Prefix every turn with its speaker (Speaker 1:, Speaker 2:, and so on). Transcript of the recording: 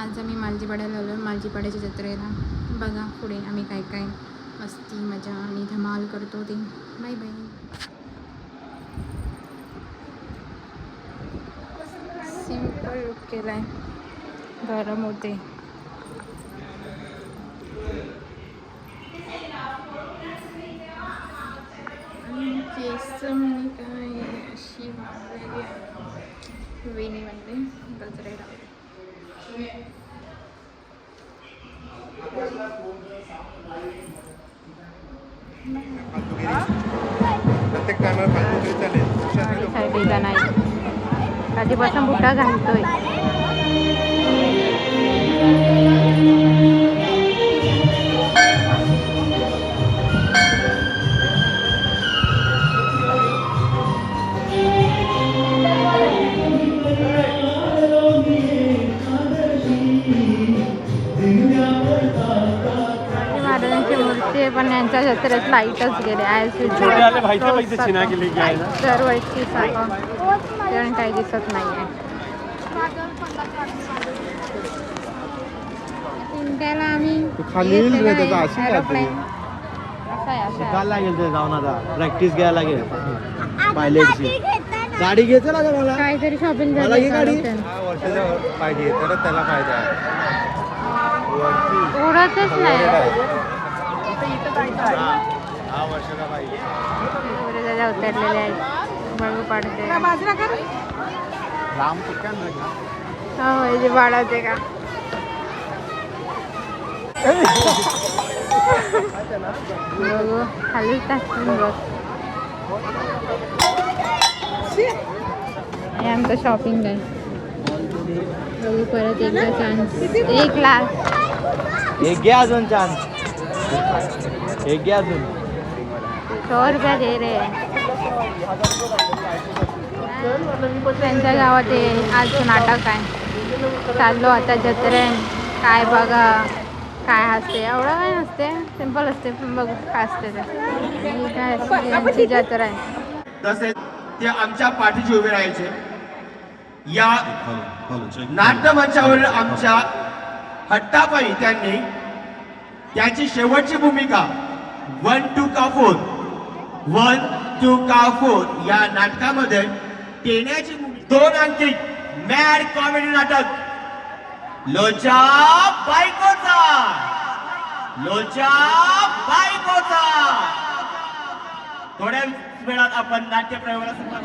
Speaker 1: आज आम्ही मालजीपाड्याला आलो. मालजीपाड्याच्या जत्रेला बघा पुढे आम्ही काय काय मस्ती मजा आणि धमाल करतो ते. Bye bye. सिंपल लुक केलाय. गरम होते. केसम काय अशी वेणीमध्ये गजरे लावले.
Speaker 2: प्रत्येक टायमाला फालतू चालेल.
Speaker 1: साईडला नाही कधीपासून बुटा घालतोय. महाराजांची मूर्ती आहे पण यांच्या जत्रेत लाईटच गेले. दरवर्षी सारखं कारण काही दिसत नाही आहे. इंडियाला आम्ही एरोप्लेन
Speaker 3: शिकायला लागेल ते जाऊन आता प्रॅक्टिस घ्यायला लागेल पायलटची. गाडी घ्यायचं ना मला
Speaker 1: काहीतरी शॉपिंग
Speaker 3: मला ही गाडी
Speaker 2: वर्षाच्या पाहिजे तर त्याला फायदा आहे.
Speaker 1: उडतच नाही.
Speaker 2: 6 वर्षाचा पाहिजे.
Speaker 1: दादा उतरलेले आहेत. बळू पाडते
Speaker 2: लांब चिकन
Speaker 1: हो वाढवते का. बघू खालीच टाकून बस. हे आमचं शॉपिंग आहे. बघू परत एकदा चान्स. 1 लाख
Speaker 3: एक घ्या अजून चान्स. एक घ्या अजून.
Speaker 1: 100 रुपया दे रे. त्यांच्या गावात आज नाटक आहे. चाललो आता जत्रेन. काय बघा काय असते. एवढं काय नसते सिंपल असते पण बघू काय असते ते. काय यांची जत्रा आहे.
Speaker 4: तसेच ते आमच्या पाठीशी उभे राहायचे. या नाट्यमंचावरील आमच्या हट्टापायी त्यांनी त्याची शेवटची भूमिका 1 2 का 4 1 2 का 4 या नाटकामध्ये देण्याची भूमिका. 2 अंकी मॅड कॉमेडी नाटक लोचा बायकोचा. लोचा बायकोचा. थोड्या वेळात आपण नाट्य प्रयोगाला सुरुवात